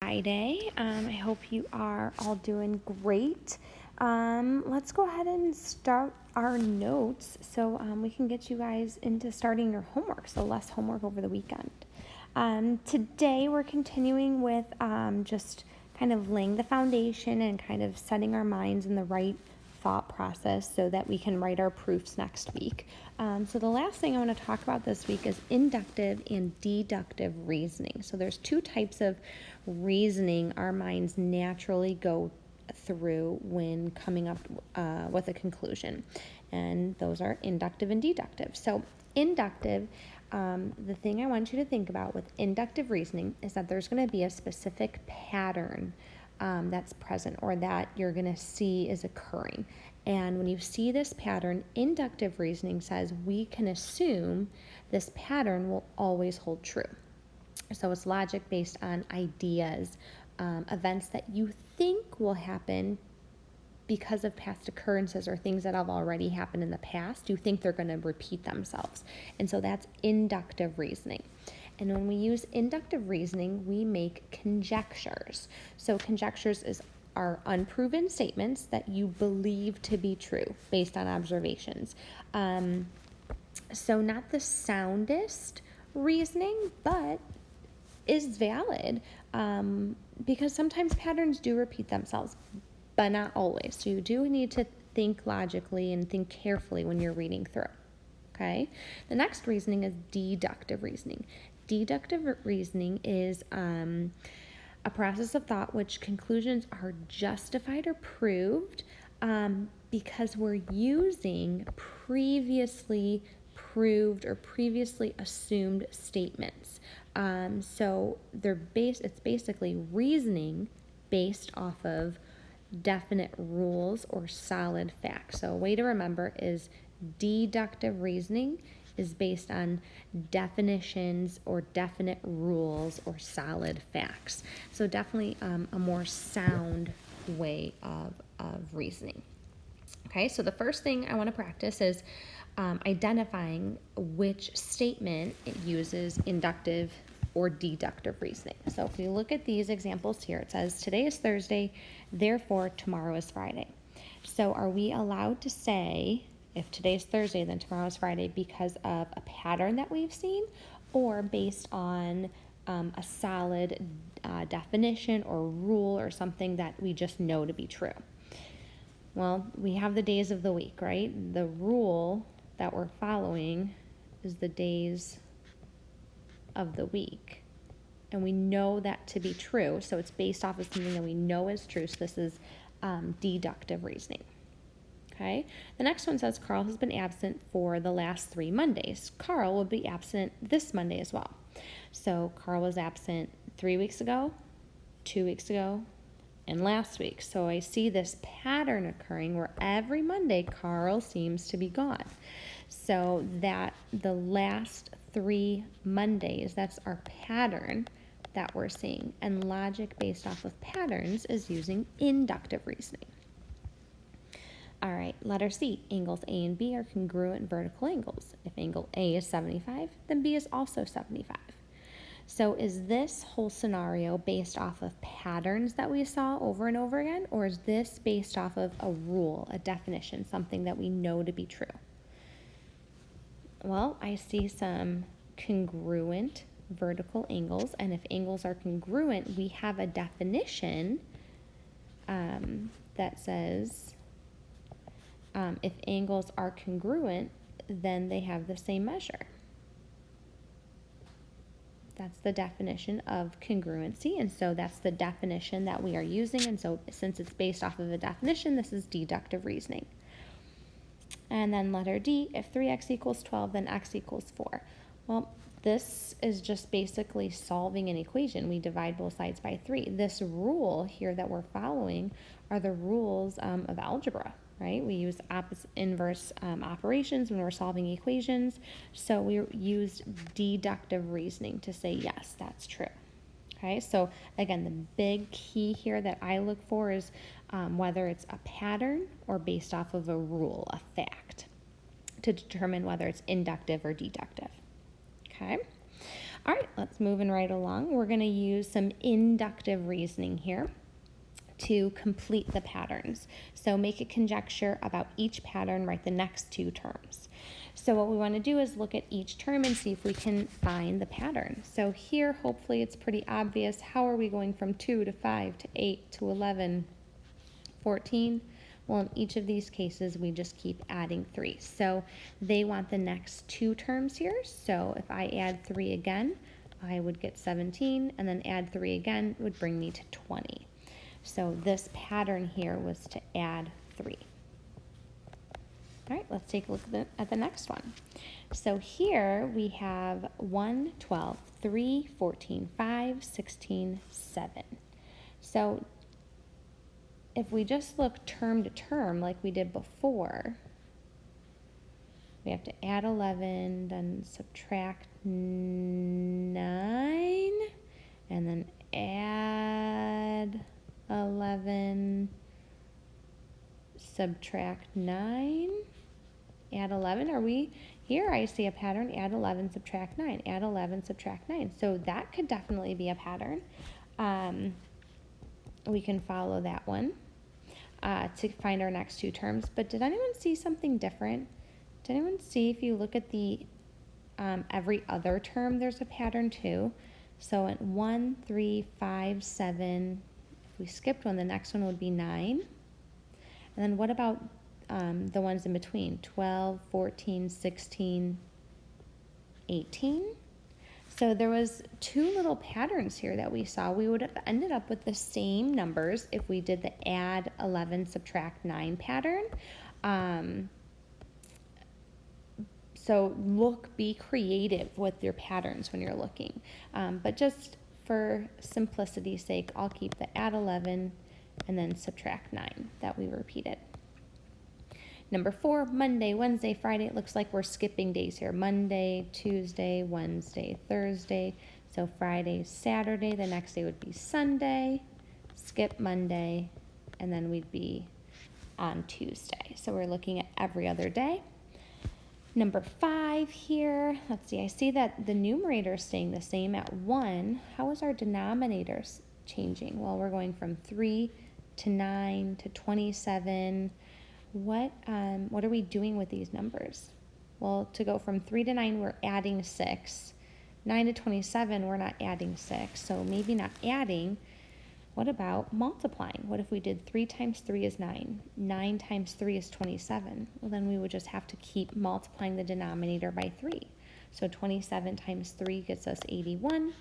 Friday. I hope you are all doing great. Let's go ahead and start our notes so we can get you guys into starting your homework, so less homework over the weekend. Today we're continuing with just kind of laying the foundation and kind of setting our minds in the right thought process so that we can write our proofs next week. So the last thing I want to talk about this week is inductive and deductive reasoning. So there's two types of reasoning our minds naturally go through when coming up with a conclusion, and those are inductive and deductive. So inductive, the thing I want you to think about with inductive reasoning is that there's going to be a specific pattern that's present or that you're going to see is occurring. And when you see this pattern, inductive reasoning says we can assume this pattern will always hold true. So it's logic based on ideas, events that you think will happen because of past occurrences or things that have already happened in the past. You think they're going to repeat themselves. And so that's inductive reasoning. And when we use inductive reasoning, we make conjectures. So conjectures are unproven statements that you believe to be true based on observations. So not the soundest reasoning, but is valid because sometimes patterns do repeat themselves, but not always. So you do need to think logically and think carefully when you're reading through. Okay? The next reasoning is deductive reasoning. Deductive reasoning is a process of thought which conclusions are justified or proved because we're using previously proved or previously assumed statements. So it's basically reasoning based off of definite rules or solid facts. So a way to remember is deductive reasoning is based on definitions or definite rules or solid facts. So definitely a more sound way of reasoning. Okay, so the first thing I want to practice is identifying which statement it uses inductive or deductive reasoning. So if you look at these examples here, it says today is Thursday, therefore tomorrow is Friday. So are we allowed to say if today's Thursday, then tomorrow is Friday because of a pattern that we've seen or based on a solid definition or rule or something that we just know to be true? Well, we have the days of the week, right? The rule that we're following is the days of the week. And we know that to be true, so it's based off of something that we know is true. So this is deductive reasoning. Okay. The next one says Carl has been absent for the last 3 Mondays. Carl will be absent this Monday as well. So Carl was absent 3 weeks ago, 2 weeks ago, and last week. So I see this pattern occurring where every Monday Carl seems to be gone. So that the last 3 Mondays, that's our pattern that we're seeing. And logic based off of patterns is using inductive reasoning. All right, letter C, angles A and B are congruent vertical angles. If angle A is 75, then B is also 75. So is this whole scenario based off of patterns that we saw over and over again, or is this based off of a rule, a definition, something that we know to be true? Well, I see some congruent vertical angles, and if angles are congruent, we have a definition that says if angles are congruent, then they have the same measure. That's the definition of congruency, and so that's the definition that we are using, and so since it's based off of a definition, this is deductive reasoning. And then letter D, if 3x equals 12, then x equals 4. Well, this is just basically solving an equation. We divide both sides by 3. This rule here that we're following are the rules of algebra, right? We use inverse operations when we're solving equations. So we used deductive reasoning to say, yes, that's true. Okay, so again, the big key here that I look for is whether it's a pattern or based off of a rule, a fact, to determine whether it's inductive or deductive. Okay. All right, let's moving right along. We're going to use some inductive reasoning here to complete the patterns. So make a conjecture about each pattern, write the next two terms. So what we want to do is look at each term and see if we can find the pattern. So here, hopefully it's pretty obvious. How are we going from 2 to 5 to 8 to 11, 14? Well, in each of these cases, we just keep adding 3. So they want the next two terms here. So if I add 3 again, I would get 17, and then add 3 again would bring me to 20. So this pattern here was to add 3. All right, let's take a look at the next one. So here we have 1, 12, 3, 14, 5, 16, 7. So if we just look term to term like we did before, we have to add 11, then subtract 9, and then add 11, subtract 9, add 11. Are we here? I see a pattern, add 11, subtract 9, add 11, subtract 9. So that could definitely be a pattern. We can follow that one to find our next two terms. But did anyone see something different? Did anyone see, if you look at the every other term, there's a pattern too? So at 1, 3, 5, 7, if we skipped one, the next one would be 9. And then what about the ones in between? 12, 14, 16, 18. So there was two little patterns here that we saw. We would have ended up with the same numbers if we did the add 11, subtract 9 pattern. So be creative with your patterns when you're looking. But just for simplicity's sake, I'll keep the add 11 and then subtract 9 that we repeated. Number 4, Monday, Wednesday, Friday. It looks like we're skipping days here. Monday, Tuesday, Wednesday, Thursday. So Friday, Saturday. The next day would be Sunday. Skip Monday. And then we'd be on Tuesday. So we're looking at every other day. Number 5 here. Let's see. I see that the numerator is staying the same at 1. How is our denominator changing? Well, we're going from 3 to 9 to 27. What are we doing with these numbers? Well, to go from 3 to 9, we're adding 6. 9 to 27, we're not adding 6. So maybe not adding. What about multiplying? What if we did 3 times 3 is 9? 9 times 3 is 27. Well, then we would just have to keep multiplying the denominator by 3. So 27 times 3 gets us 81.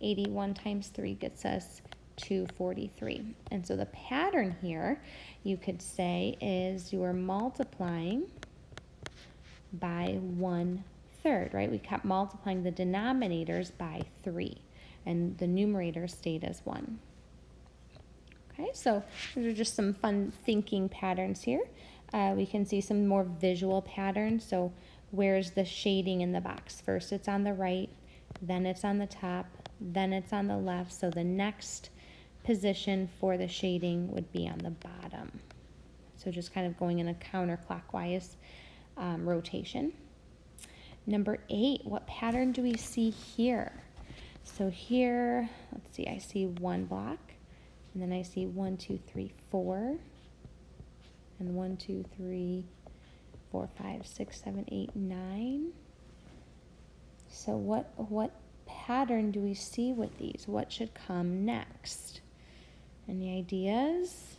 81 times 3 gets us 243. And so the pattern here, you could say, is you are multiplying by 1/3, right? We kept multiplying the denominators by 3, and the numerator stayed as 1. Okay, so those are just some fun thinking patterns here. We can see some more visual patterns. So where's the shading in the box? First it's on the right, then it's on the top, then it's on the left. So the next position for the shading would be on the bottom. So just kind of going in a counterclockwise rotation. Number 8, what pattern do we see here? So here, let's see, I see 1 block, and then I see 1, 2, 3, 4, and 1, 2, 3, 4, 5, 6, 7, 8, 9. So what pattern do we see with these? What should come next? Any ideas?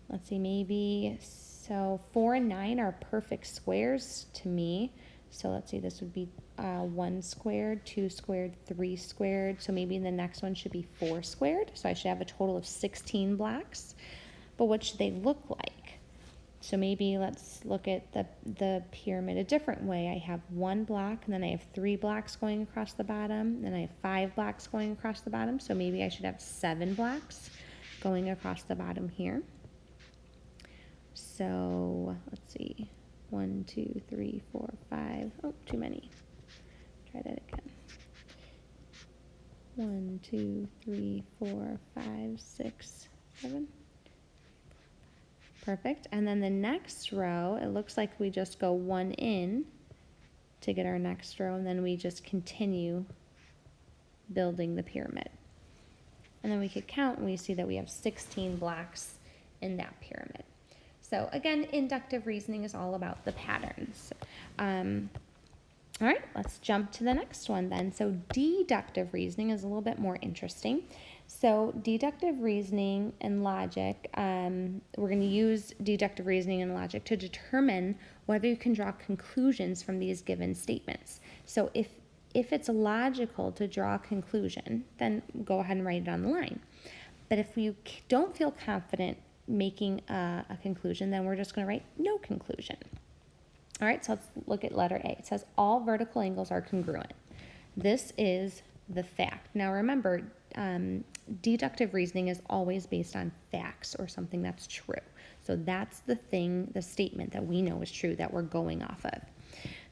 Let's see, maybe, so 4 and 9 are perfect squares to me. So let's see, this would be 1 squared, 2 squared, 3 squared. So maybe the next one should be 4 squared. So I should have a total of 16 blocks. But what should they look like? So maybe let's look at the pyramid a different way. I have 1 block, and then I have 3 blocks going across the bottom, then I have 5 blocks going across the bottom. So maybe I should have 7 blocks going across the bottom here. So let's see, 1, 2, 3, 4, 5. Oh, too many. Try that again. 1, 2, 3, 4, 5, 6, 7. Perfect. And then the next row, it looks like we just go 1 in to get our next row, and then we just continue building the pyramid. And then we could count and we see that we have 16 blocks in that pyramid. So again, inductive reasoning is all about the patterns. All right, let's jump to the next one then. So deductive reasoning is a little bit more interesting. So deductive reasoning and logic, we're going to use deductive reasoning and logic to determine whether you can draw conclusions from these given statements. So if it's logical to draw a conclusion, then go ahead and write it on the line. But if you don't feel confident making a conclusion, then we're just going to write no conclusion. All right, so let's look at letter A. It says all vertical angles are congruent. This is the fact. Now remember, deductive reasoning is always based on facts or something that's true. So that's the thing, the statement that we know is true that we're going off of.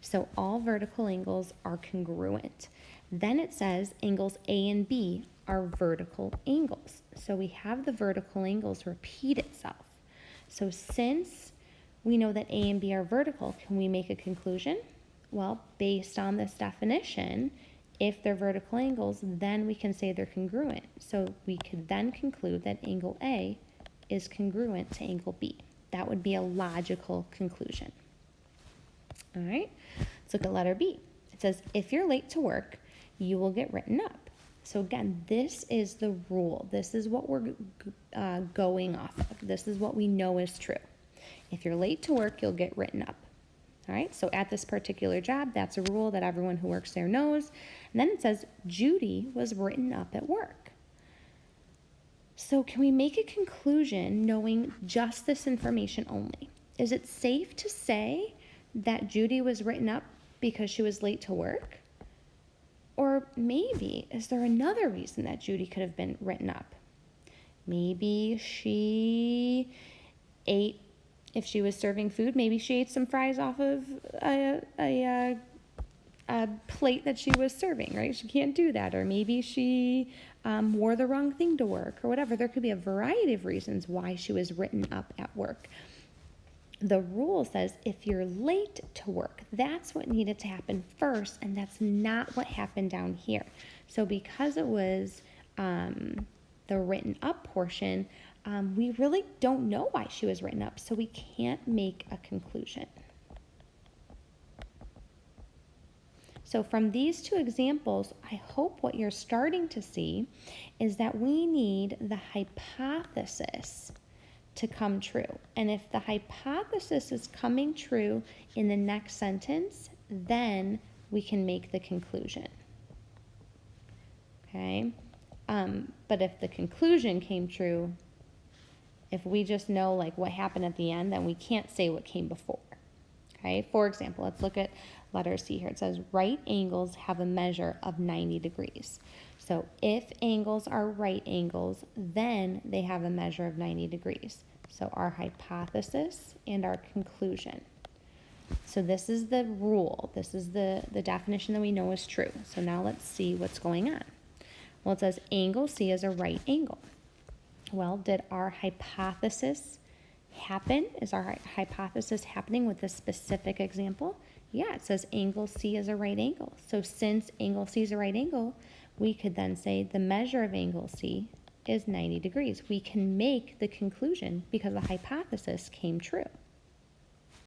So all vertical angles are congruent. Then it says angles A and B are vertical angles. So we have the vertical angles repeat itself. So since we know that A and B are vertical, can we make a conclusion? Well, based on this definition, if they're vertical angles, then we can say they're congruent. So we could then conclude that angle A is congruent to angle B. That would be a logical conclusion. All right, let's look at letter B. It says, if you're late to work, you will get written up. So again, this is the rule. This is what we're going off of. This is what we know is true. If you're late to work, you'll get written up. All right, so at this particular job, that's a rule that everyone who works there knows. And then it says, Judy was written up at work. So can we make a conclusion knowing just this information only? Is it safe to say that Judy was written up because she was late to work? Or maybe, is there another reason that Judy could have been written up? Maybe she ate, if she was serving food, maybe she ate some fries off of a plate that she was serving, right? She can't do that. Or maybe she wore the wrong thing to work or whatever. There could be a variety of reasons why she was written up at work. The rule says if you're late to work, that's what needed to happen first, and that's not what happened down here. So because it was the written up portion, we really don't know why she was written up, so we can't make a conclusion. So from these two examples, I hope what you're starting to see is that we need the hypothesis to come true. And if the hypothesis is coming true in the next sentence, then we can make the conclusion. Okay? But if the conclusion came true, if we just know like what happened at the end, then we can't say what came before. Okay? For example, let's look at letter C here. It says right angles have a measure of 90 degrees. So if angles are right angles, then they have a measure of 90 degrees. So our hypothesis and our conclusion. So this is the rule. This is the definition that we know is true. So now let's see what's going on. Well, it says angle C is a right angle. Well, did our hypothesis happen? Is our hypothesis happening with this specific example? Yeah, it says angle C is a right angle. So since angle C is a right angle, we could then say the measure of angle C is 90 degrees. We can make the conclusion because the hypothesis came true.